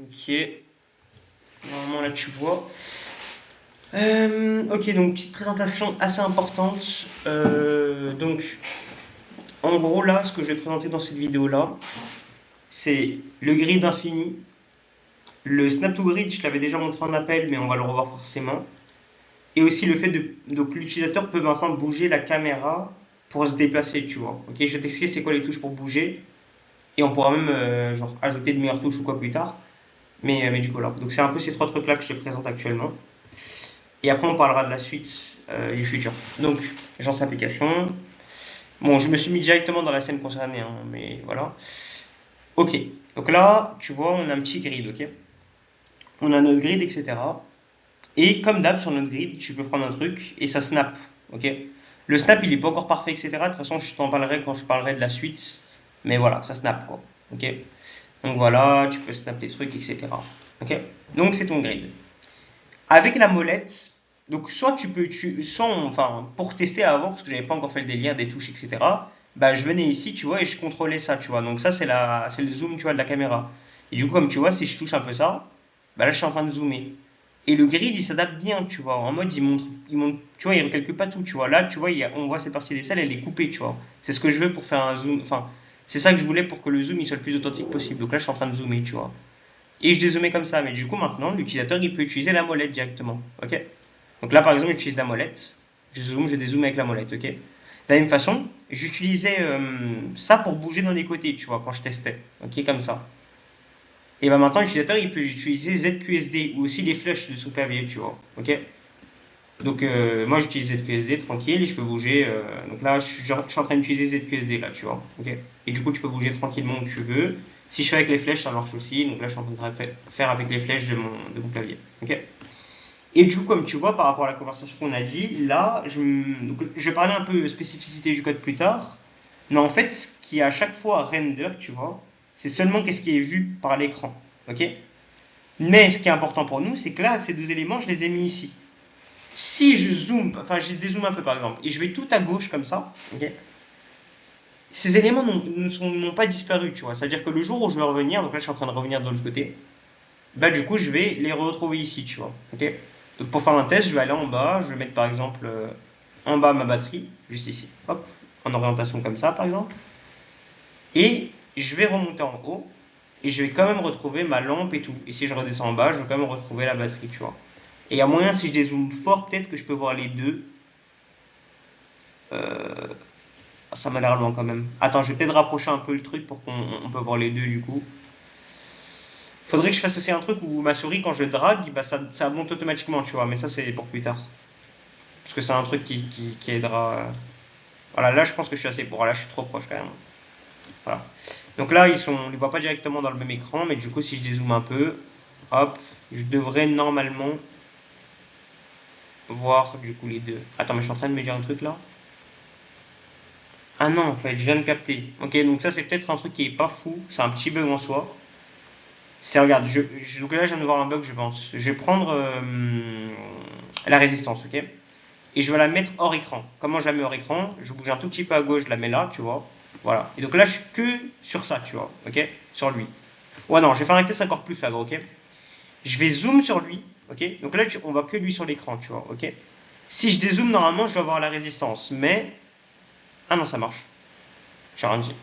Ok, normalement là tu vois. Ok, donc petite présentation assez importante. Donc, en gros là, ce que je vais présenter dans cette vidéo là, c'est le grid infini. Le snap to grid, je l'avais déjà montré en appel, mais on va le revoir forcément. Et aussi le fait de. Donc l'utilisateur peut maintenant bouger la caméra pour se déplacer, tu vois. Ok, je vais t'expliquer c'est quoi les touches pour bouger. Et on pourra même genre ajouter de meilleures touches ou quoi plus tard. Mais du coup là. Donc c'est un peu ces trois trucs là que je te présente actuellement. Et après on parlera de la suite du futur. Donc, genre application. Bon, je me suis mis directement dans la scène concernée, hein, mais voilà. Ok, donc là, tu vois, on a un petit grid, ok. On a notre grid, etc. Et comme d'hab, sur notre grid, tu peux prendre un truc et ça snap, ok. Le snap, il est pas encore parfait, etc. De toute façon, je t'en parlerai quand je parlerai de la suite. Mais voilà, ça snap, quoi, ok. Donc voilà, tu peux snap tes trucs, etc. Ok. Donc c'est ton grid. Avec la molette, donc soit tu peux, enfin, pour tester avant, parce que j'avais pas encore fait le délire des touches, etc. Bah, je venais ici, tu vois, et je contrôlais ça, tu vois. Donc ça, c'est le zoom, tu vois, de la caméra. Et du coup, comme tu vois, si je touche un peu ça, bah là, je suis en train de zoomer. Et le grid, il s'adapte bien, tu vois. En mode, il montre, tu vois, il recalcule pas tout, tu vois. Là, tu vois, on voit cette partie des salles, elle est coupée, tu vois. C'est ce que je veux pour faire un zoom, enfin, c'est ça que je voulais pour que le zoom, il soit le plus authentique possible. Donc là, je suis en train de zoomer, tu vois. Et je dézoomais comme ça. Mais du coup, maintenant, l'utilisateur, il peut utiliser la molette directement. Ok. Donc là, par exemple, j'utilise la molette. Je zoome, je dézoome avec la molette. Ok. De la même façon, j'utilisais ça pour bouger dans les côtés, tu vois, quand je testais. Ok, comme ça. Et ben maintenant, l'utilisateur, il peut utiliser ZQSD ou aussi les flèches de son clavier, tu vois. Ok. Donc moi, j'utilise ZQSD tranquille et je peux bouger. Donc là, je suis en train d'utiliser ZQSD là, tu vois. Ok. Et du coup, tu peux bouger tranquillement où tu veux. Si je fais avec les flèches, ça marche aussi. Donc là, je suis en train de faire avec les flèches de mon clavier. Ok. Et du coup, comme tu vois, par rapport à la conversation qu'on a dit, là, donc, je vais parler un peu spécificité du code plus tard. Mais en fait, ce qui est à chaque fois render, tu vois, c'est seulement qu'est-ce qui est vu par l'écran. Ok. Mais ce qui est important pour nous, c'est que là, ces deux éléments, je les ai mis ici. Si je zoome, enfin, je dézoome un peu par exemple, et je vais tout à gauche comme ça, ok, ces éléments n'ont pas disparu, tu vois. C'est-à-dire que le jour où je vais revenir, donc là, je suis en train de revenir de l'autre côté, bah, du coup, je vais les retrouver ici, tu vois. Ok. Donc, pour faire un test, je vais aller en bas, je vais mettre par exemple en bas ma batterie, juste ici, hop, en orientation comme ça, par exemple, et je vais remonter en haut, et je vais quand même retrouver ma lampe et tout. Et si je redescends en bas, je vais quand même retrouver la batterie, tu vois. Et il y a moyen, si je dézoome fort, peut-être que je peux voir les deux. Euh, Ça m'a l'air loin quand même. Attends, je vais peut-être rapprocher un peu le truc pour qu'on peut voir les deux du coup. Faudrait que je fasse aussi un truc où ma souris, quand je drague, bah, ça monte automatiquement, tu vois. Mais ça, c'est pour plus tard. Parce que c'est un truc qui aidera. Voilà, là, je pense que je suis assez. Bon, là, je suis trop proche quand même. Voilà. Donc là, on les voit pas directement dans le même écran, mais du coup, si je dézoome un peu, hop, je devrais normalement voir du coup les deux. Attends, mais je suis en train de me dire un truc là. Ah non, en fait, je viens de capter. Ok, donc ça, c'est peut-être un truc qui est pas fou. C'est un petit bug en soi. C'est, regarde, donc là, je viens de voir un bug, je pense. Je vais prendre la résistance, ok. Et je vais la mettre hors écran. Comment je la mets hors écran? Je bouge un tout petit peu à gauche, je la mets là, tu vois. Voilà. Et donc là, je suis que sur ça, tu vois, ok. Sur lui. Ouais, non, je vais faire un test encore plus flagrant, ok. Je vais zoom sur lui, ok. Donc là, on voit que lui sur l'écran, tu vois, ok. Si je dézoome, normalement, je vais avoir la résistance. Mais. Ah non, ça marche. J'ai rien dit.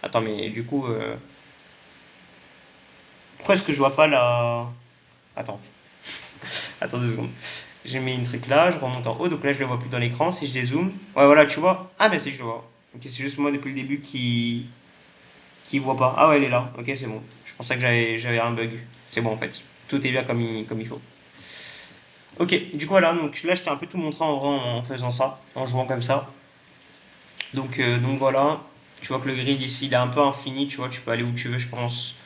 Attends, mais du coup. Pourquoi est-ce que je vois pas la. Attends. Attends 2 secondes. J'ai mis une truc là, je remonte en haut, donc là je le vois plus dans l'écran. Si je dézoome, ouais, voilà, tu vois. Ah, ben si, je le vois. Ok, c'est juste moi depuis le début qui voit pas. Ah, ouais, elle est là. Ok, c'est bon. Je pensais que j'avais un bug. C'est bon en fait. Tout est bien comme il faut. Ok, du coup, voilà, donc là je t'ai un peu tout montré en faisant ça, en jouant comme ça. Donc voilà, tu vois que le grid ici il est un peu infini, tu vois, tu peux aller où tu veux, je pense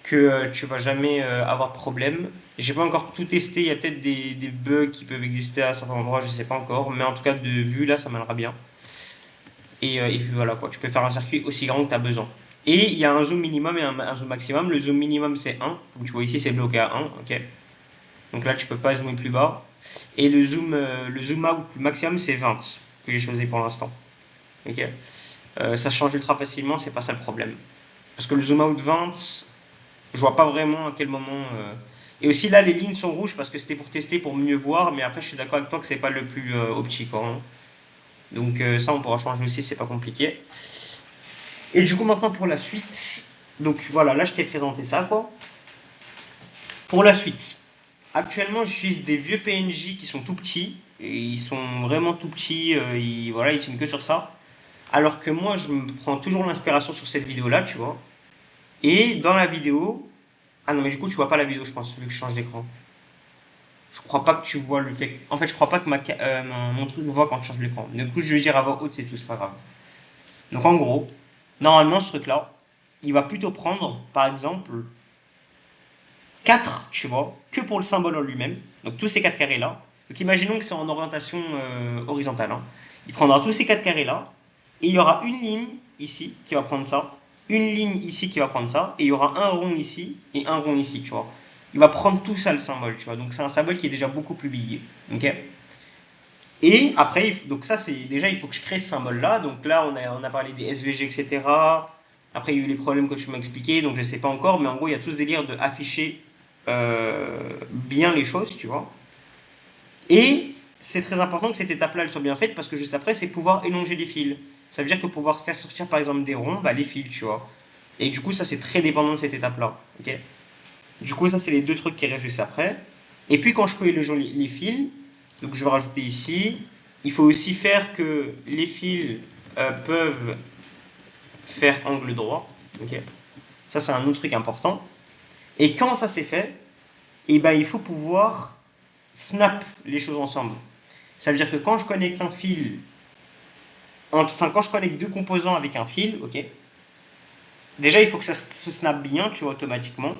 que tu vas jamais avoir de problème. J'ai pas encore tout testé, il y a peut-être des bugs qui peuvent exister à certains endroits, je sais pas encore, mais en tout cas de vue là ça m'aidera bien. Et puis voilà quoi, tu peux faire un circuit aussi grand que tu as besoin. Et il y a un zoom minimum et un zoom maximum. Le zoom minimum c'est 1, comme tu vois ici c'est bloqué à 1, ok. Donc là tu peux pas zoomer plus bas. Et le zoom out maximum c'est 20 que j'ai choisi pour l'instant. Ok. Ça change ultra facilement, c'est pas ça le problème. Parce que le zoom out 20, Je vois pas vraiment à quel moment. Et aussi là, les lignes sont rouges parce que c'était pour tester, pour mieux voir. Mais après, je suis d'accord avec toi que c'est pas le plus optique, hein. Donc ça, on pourra changer aussi, c'est pas compliqué. Et du coup, maintenant pour la suite. Donc voilà, là, je t'ai présenté ça, quoi. Pour la suite. Actuellement, j'utilise des vieux PNJ qui sont tout petits. Et ils sont vraiment tout petits. Voilà, ils tiennent que sur ça. Alors que moi, je me prends toujours l'inspiration sur cette vidéo-là, tu vois. Et dans la vidéo. Ah non, mais du coup, tu vois pas la vidéo, je pense, vu que je change d'écran. Je crois pas que tu vois le fait. En fait, je crois pas que mon truc voit quand je change l'écran. Du coup, je vais dire à voix haute, c'est tout, c'est pas grave. Donc, en gros, normalement, ce truc-là, il va plutôt prendre, par exemple, 4, tu vois, que pour le symbole en lui-même. Donc, tous ces 4 carrés-là. Donc, imaginons que c'est en orientation horizontale, hein. Il prendra tous ces 4 carrés-là. Et il y aura une ligne ici qui va prendre ça. Une ligne ici qui va prendre ça. Et il y aura un rond ici et un rond ici, tu vois. Il va prendre tout ça, le symbole, tu vois. Donc, c'est un symbole qui est déjà beaucoup plus big. Ok. Et après, donc ça, c'est déjà, il faut que je crée ce symbole-là. Donc là, on a parlé des SVG, etc. Après, il y a eu les problèmes que tu m'as expliqués, donc je ne sais pas encore. Mais en gros, il y a tout ce délire de afficher bien les choses, tu vois. Et c'est très important que cette étape-là, elle soit bien faite, parce que juste après, c'est pouvoir élonger les fils. Ça veut dire que pouvoir faire sortir, par exemple, des ronds, bah, les fils, tu vois. Et du coup, ça, c'est très dépendant de cette étape-là. Ok. Du coup, ça, c'est les deux trucs qui restent juste après. Et puis, quand je peux éloger les fils, donc je vais rajouter ici, il faut aussi faire que les fils peuvent faire angle droit. Ok. Ça, c'est un autre truc important. Et quand ça c'est fait, eh ben, il faut pouvoir snap les choses ensemble. Ça veut dire que quand je connecte un fil, enfin quand je connecte deux composants avec un fil, ok, déjà il faut que ça se snap bien, tu vois, automatiquement.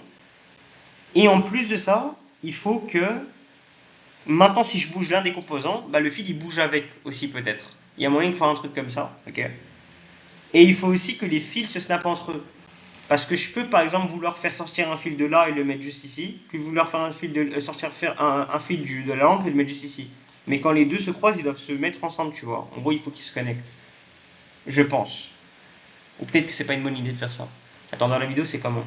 Et en plus de ça, il faut que maintenant si je bouge l'un des composants, bah, le fil il bouge avec aussi peut-être. Il y a moyen de faire un truc comme ça, ok. Et il faut aussi que les fils se snappent entre eux. Parce que je peux par exemple vouloir faire sortir un fil de là et le mettre juste ici, puis vouloir faire un fil de faire un fil de la lampe et le mettre juste ici. Mais quand les deux se croisent, ils doivent se mettre ensemble, tu vois. En gros, il faut qu'ils se connectent. Je pense. Ou peut-être que c'est pas une bonne idée de faire ça. Attends, dans la vidéo, c'est comment?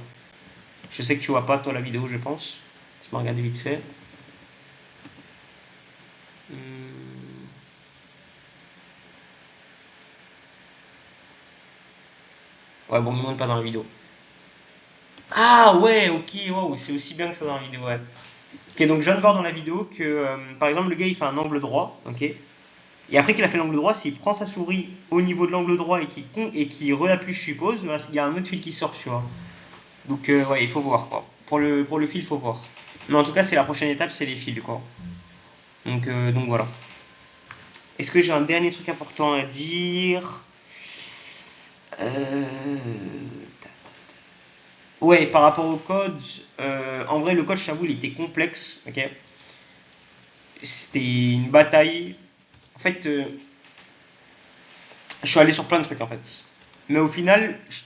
Je sais que tu vois pas toi la vidéo, je pense. Je vais regarder vite fait. Ouais, bon, me montre pas dans la vidéo. Ah ouais, ok, wow, c'est aussi bien que ça dans la vidéo, ouais. Ok, donc je viens de voir dans la vidéo que, par exemple, le gars il fait un angle droit, ok. Et après qu'il a fait l'angle droit, s'il prend sa souris au niveau de l'angle droit et qu'il réappuie, je suppose, bah, il y a un autre fil qui sort, tu vois. Donc, ouais, il faut voir, quoi. Pour le fil, il faut voir. Mais en tout cas, c'est la prochaine étape, c'est les fils, quoi. Donc voilà. Est-ce que j'ai un dernier truc important à dire? Ouais, par rapport au code, en vrai, le code, je t'avoue, il était complexe, ok. C'était une bataille. En fait, je suis allé sur plein de trucs, en fait. Mais au final, je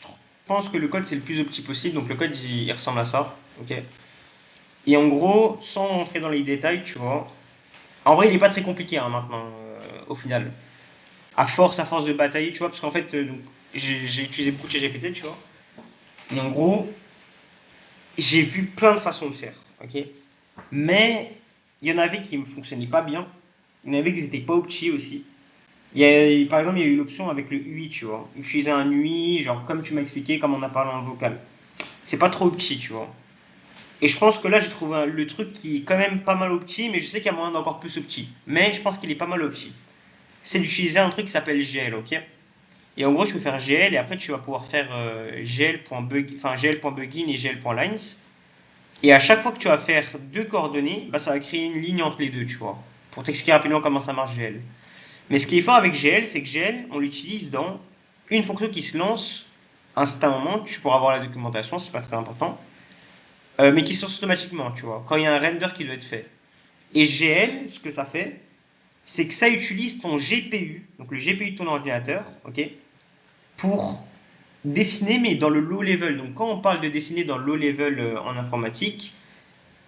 pense que le code, c'est le plus opti possible. Donc le code, il ressemble à ça, ok. Et en gros, sans rentrer dans les détails, tu vois. En vrai, il est pas très compliqué, hein, maintenant, au final. À force de batailler, tu vois, parce qu'en fait, donc, j'ai utilisé beaucoup de ChatGPT, tu vois. Et en gros, j'ai vu plein de façons de faire, ok. Mais il y en avait qui ne fonctionnaient pas bien. Il y en avait qui n'étaient pas opti aussi. Par exemple, il y a eu l'option avec le UI, tu vois. Utiliser un UI, genre comme tu m'as expliqué, comme on a parlé en vocal. C'est pas trop opti, tu vois. Et je pense que là, j'ai trouvé le truc qui est quand même pas mal opti, mais je sais qu'il y a moyen d'encore plus opti. Mais je pense qu'il est pas mal opti. C'est d'utiliser un truc qui s'appelle GL, ok. Et en gros, je peux faire GL et après, tu vas pouvoir faire gl.begin et gl.lines. Et à chaque fois que tu vas faire deux coordonnées, bah, ça va créer une ligne entre les deux, tu vois. Pour t'expliquer rapidement comment ça marche GL. Mais ce qui est fort avec GL, c'est que GL, on l'utilise dans une fonction qui se lance à un certain moment. Tu pourras voir la documentation, c'est pas très important. Mais qui se lance automatiquement, tu vois, quand il y a un render qui doit être fait. Et GL, ce que ça fait, c'est que ça utilise ton GPU, donc le GPU de ton ordinateur, ok, pour dessiner, mais dans le low level. Donc quand on parle de dessiner dans le low level en informatique,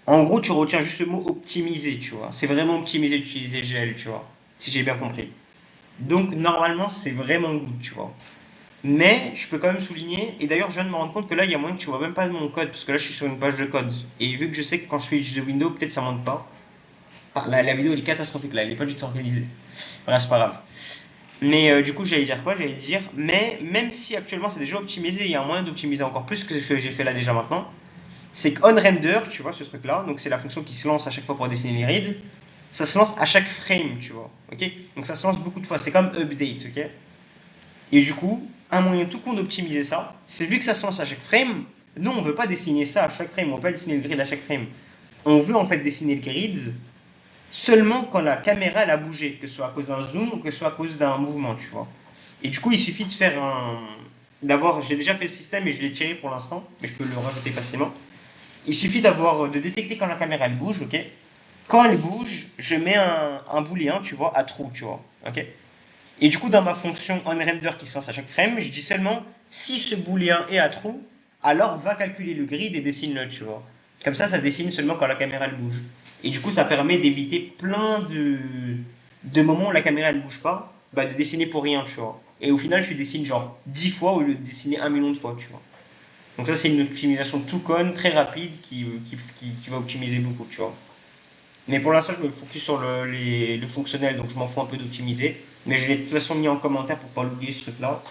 en gros, tu retiens juste le mot optimiser, tu vois. C'est vraiment optimiser d'utiliser GL, tu vois, si j'ai bien compris. Donc normalement, c'est vraiment good, tu vois. Mais je peux quand même souligner, et d'ailleurs je viens de me rendre compte que là il y a moyen que tu vois même pas mon code, parce que là je suis sur une page de code. Et vu que je sais que quand je fais de Windows, peut-être ça monte pas. Ah, la vidéo elle est catastrophique là, elle est pas du tout organisée. Voilà, c'est pas grave. Mais du coup j'allais dire quoi? J'allais dire, mais même si actuellement c'est déjà optimisé, il y a un moyen d'optimiser encore plus que ce que j'ai fait là déjà maintenant. C'est qu'on render, tu vois ce truc là, donc c'est la fonction qui se lance à chaque fois pour dessiner les grids. Ça se lance à chaque frame, tu vois. Ok. Donc ça se lance beaucoup de fois, c'est comme update, ok. Et du coup, un moyen tout con d'optimiser ça, c'est vu que ça se lance à chaque frame, nous on veut pas dessiner ça à chaque frame, on veut pas dessiner le grid à chaque frame. On veut en fait dessiner le grid seulement quand la caméra elle a bougé, que ce soit à cause d'un zoom ou que ce soit à cause d'un mouvement, tu vois. Et du coup, il suffit de faire un. D'avoir. J'ai déjà fait le système et je l'ai tiré pour l'instant, mais je peux le rajouter facilement. Il suffit de détecter quand la caméra elle bouge, ok. Quand elle bouge, je mets un booléen, tu vois, à true, tu vois, ok. Et du coup, dans ma fonction onRender qui se lance à chaque frame, je dis seulement si ce booléen est à true, alors va calculer le grid et dessine-le, tu vois. Comme ça dessine seulement quand la caméra elle bouge. Et du coup, ça permet d'éviter plein de moments où la caméra elle bouge pas, bah, de dessiner pour rien, tu vois. Et au final, tu dessines genre 10 fois au lieu de dessiner 1 million de fois, tu vois. Donc ça, c'est une optimisation tout con, très rapide, qui va optimiser beaucoup, tu vois. Mais pour l'instant, je me focus sur le fonctionnel, donc je m'en fous un peu d'optimiser. Mais je l'ai de toute façon mis en commentaire pour pas l'oublier ce truc-là.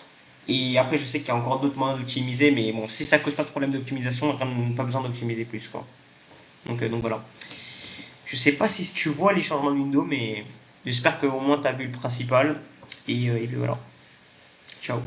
Et après, je sais qu'il y a encore d'autres moyens d'optimiser, mais bon, si ça cause pas de problème d'optimisation, pas besoin d'optimiser plus, quoi. Donc voilà. Je sais pas si tu vois les changements de Windows, mais j'espère qu'au moins tu as vu le principal. Et voilà. Ciao.